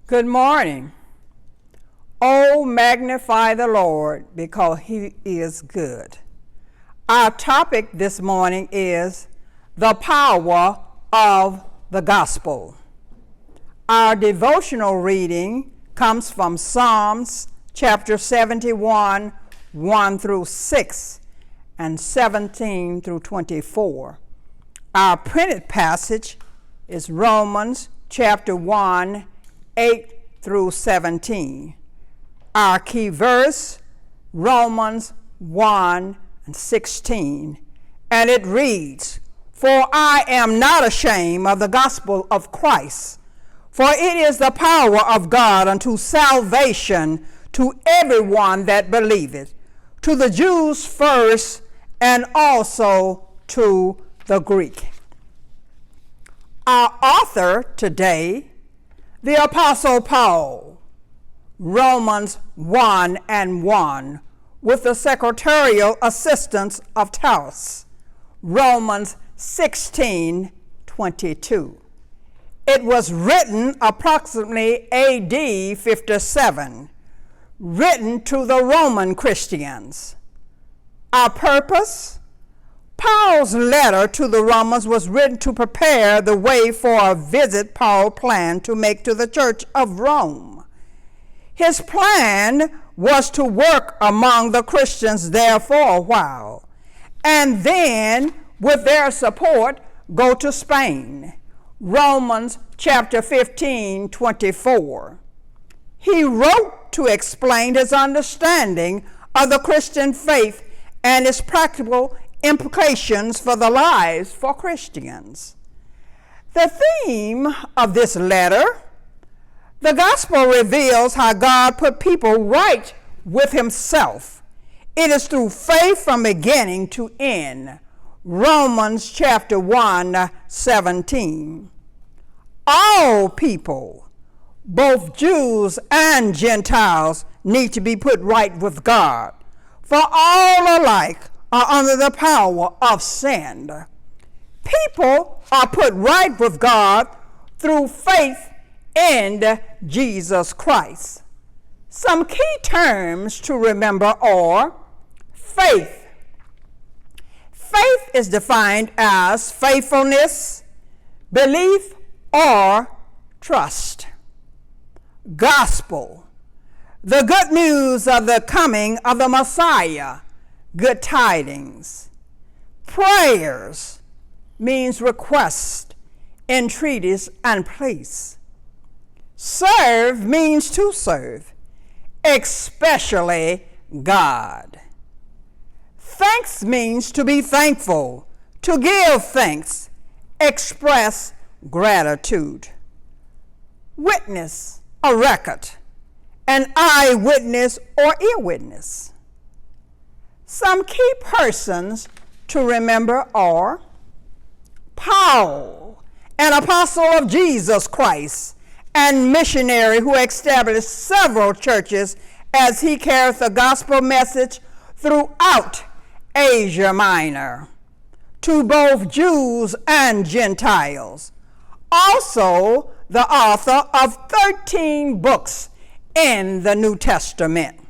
Good morning. Oh, magnify the Lord because he is good. Our topic this morning is the power of the gospel. Our devotional reading comes from Psalms chapter 71, 1 through 6, and 17 through 24. Our printed passage is Romans chapter 1, 8 through 17. Our key verse, Romans 1 and 16, and it reads, "For I am not ashamed of the gospel of Christ, for it is the power of God unto salvation to everyone that believeth, to the Jews first, and also to the Greek." Our author today, the Apostle Paul, Romans 1 and 1, with the secretarial assistance of Taurus, Romans 16:22. It was written approximately AD 57, written to the Roman Christians. Our purpose? Paul's letter to the Romans was written to prepare the way for a visit Paul planned to make to the church of Rome. His plan was to work among the Christians there for a while, and then, with their support, go to Spain. Romans chapter 15:24. He wrote to explain his understanding of the Christian faith and its practical implications for the lives for Christians. The theme of this letter, the gospel, reveals how God put people right with himself. It is through faith from beginning to end. Romans chapter 1, 17. All people, both Jews and Gentiles, need to be put right with God, for all alike are under the power of sin. People are put right with God through faith in Jesus Christ. Some key terms to remember are faith. Faith is defined as faithfulness, belief, or trust. Gospel, the good news of the coming of the Messiah, good tidings. Prayers means request, entreaties, and pleas. Serve means to serve, especially God. Thanks means to be thankful, to give thanks, express gratitude. Witness, a record, an eyewitness or ear witness. Some key persons to remember are Paul, an apostle of Jesus Christ and missionary who established several churches as he carried the gospel message throughout Asia Minor to both Jews and Gentiles. Also, the author of 13 books in the New Testament.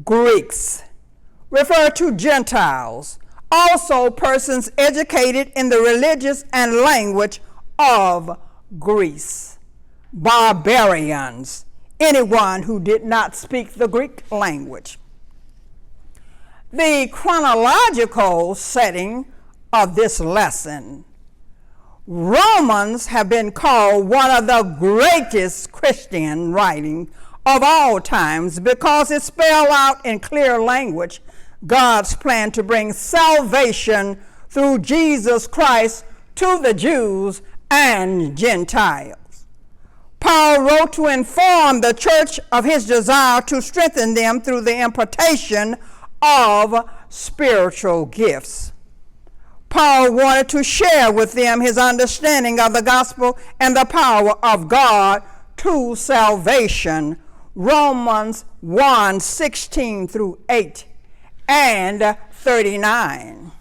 Greeks refer to Gentiles, also persons educated in the religious and language of Greece. Barbarians, anyone who did not speak the Greek language. The chronological setting of this lesson. Romans have been called one of the greatest Christian writing of all times because it spells out in clear language God's plan to bring salvation through Jesus Christ to the Jews and Gentiles. Paul wrote to inform the church of his desire to strengthen them through the impartation of spiritual gifts. Paul wanted to share with them his understanding of the gospel and the power of God to salvation. Romans 1, 16 through 8 and 39.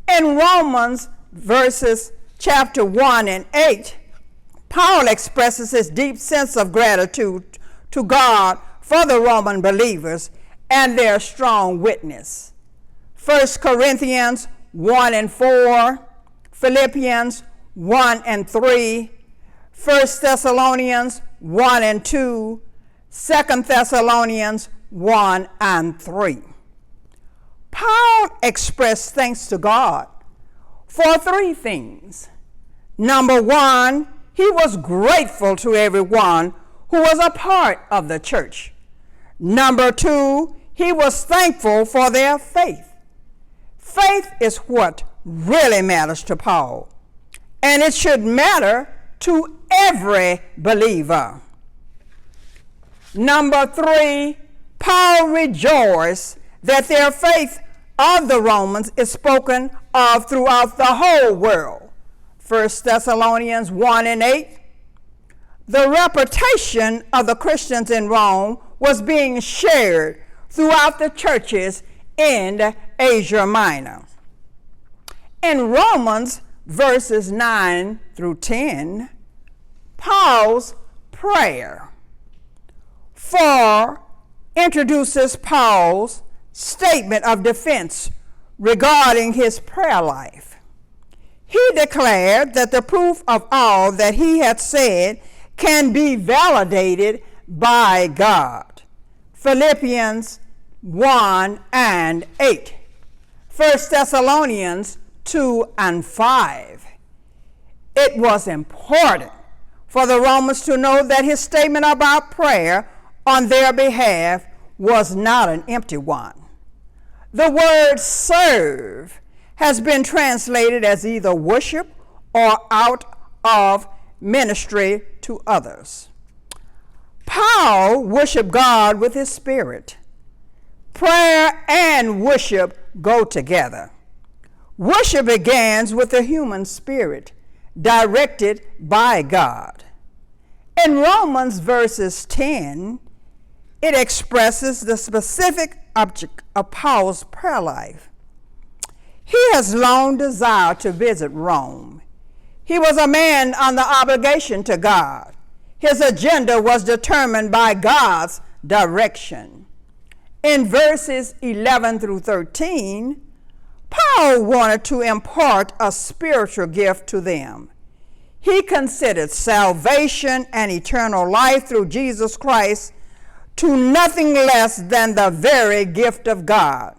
In Romans verses chapter 1 and 8, Paul expresses his deep sense of gratitude to God for the Roman believers and their strong witness. 1 Corinthians 1 and 4, Philippians 1 and 3, 1 Thessalonians 1 and 2, 2 Thessalonians 1 and 3. Paul expressed thanks to God for three things. Number one, he was grateful to everyone who was a part of the church. Number two, he was thankful for their faith. Faith is what really matters to Paul, and it should matter to every believer. Number three, Paul rejoiced that their faith of the Romans is spoken of throughout the whole world. 1 Thessalonians 1 and 8. The reputation of the Christians in Rome was being shared throughout the churches in Asia Minor. In Romans verses 9 through 10, Paul's prayer introduces Paul's statement of defense regarding his prayer life. He declared that the proof of all that he had said can be validated by God. Philippians 1 and 8. 1 Thessalonians 2 and 5. It was important for the Romans to know that his statement about prayer on their behalf was not an empty one. The word serve has been translated as either worship or out of ministry to others. Paul worshiped God with his spirit. Prayer and worship go together. Worship begins with the human spirit, directed by God. In Romans verses 10, it expresses the specific object of Paul's prayer life. He has long desired to visit Rome. He was a man under obligation to God. His agenda was determined by God's direction. In verses 11 through 13, Paul wanted to impart a spiritual gift to them. He considered salvation and eternal life through Jesus Christ to nothing less than the very gift of God.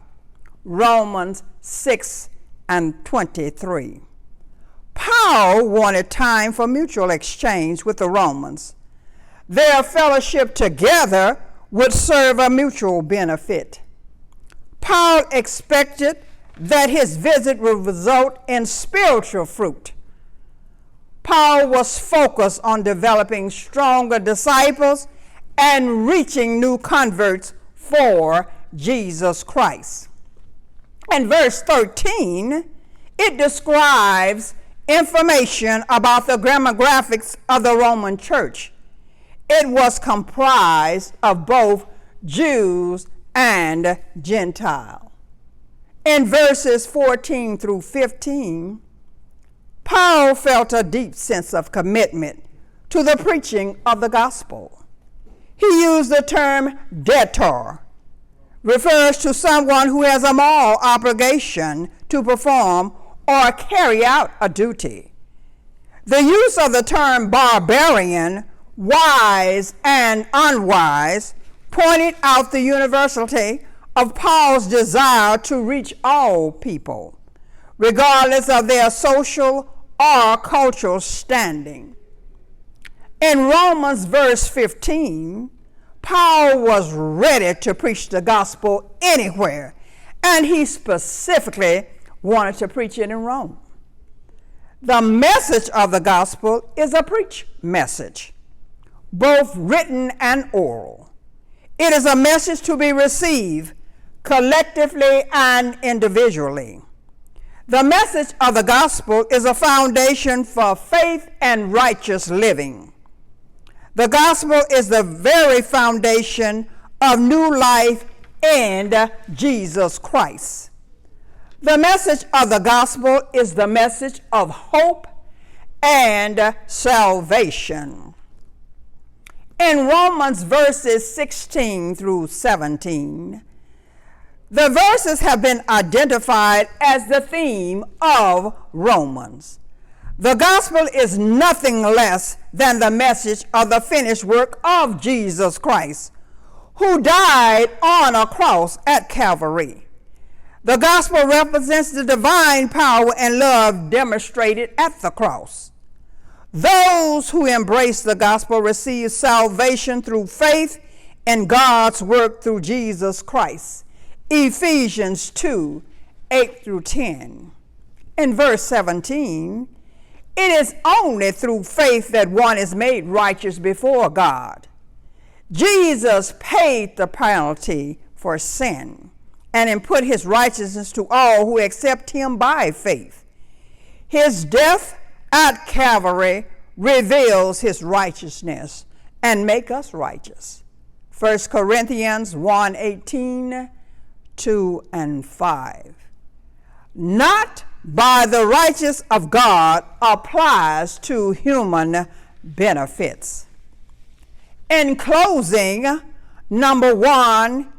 Romans 6 and 23. Paul wanted time for mutual exchange with the Romans. Their fellowship together would serve a mutual benefit. Paul expected that his visit would result in spiritual fruit. Paul was focused on developing stronger disciples and reaching new converts for Jesus Christ. In verse 13, it describes information about the demographics of the Roman church. It was comprised of both Jews and Gentiles. In verses 14 through 15, Paul felt a deep sense of commitment to the preaching of the gospel. He used the term debtor, refers to someone who has a moral obligation to perform or carry out a duty. The use of the term barbarian, wise and unwise, pointed out the universality of Paul's desire to reach all people, regardless of their social or cultural standing. In Romans verse 15, Paul was ready to preach the gospel anywhere, and he specifically wanted to preach it in Rome. The message of the gospel is a preach message, both written and oral. It is a message to be received collectively and individually. The message of the gospel is a foundation for faith and righteous living. The gospel is the very foundation of new life in Jesus Christ. The message of the gospel is the message of hope and salvation. In Romans verses 16 through 17, the verses have been identified as the theme of Romans. The gospel is nothing less than the message of the finished work of Jesus Christ, who died on a cross at Calvary. The gospel represents the divine power and love demonstrated at the cross. Those who embrace the gospel receive salvation through faith in God's work through Jesus Christ. Ephesians 2, 8 through 10. In verse 17, it is only through faith that one is made righteous before God. Jesus paid the penalty for sin and imput his righteousness to all who accept him by faith. His death at Calvary reveals his righteousness and make us righteous. 1 Corinthians 1:18, 2 and 5. Not by the righteousness of God applies to human benefits. In closing, number one,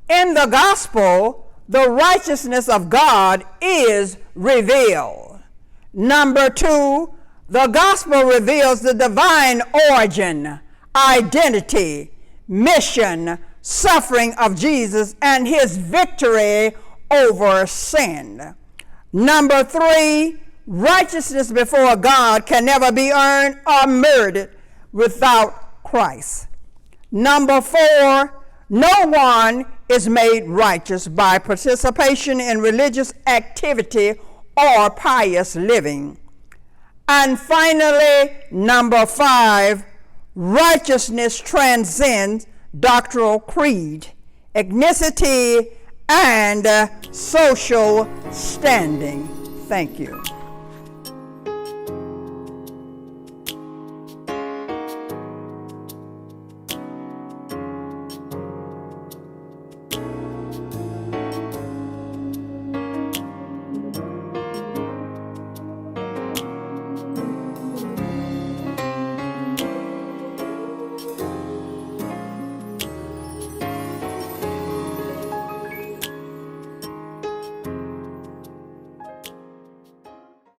in the gospel, the righteousness of God is revealed. Number two, the gospel reveals the divine origin, identity, mission, suffering of Jesus, and his victory over sin. Number three, righteousness before God can never be earned or merited without Christ. Number four, no one is made righteous by participation in religious activity or pious living. And finally, number five, righteousness transcends doctrinal creed, ethnicity, and social standing. Thank you.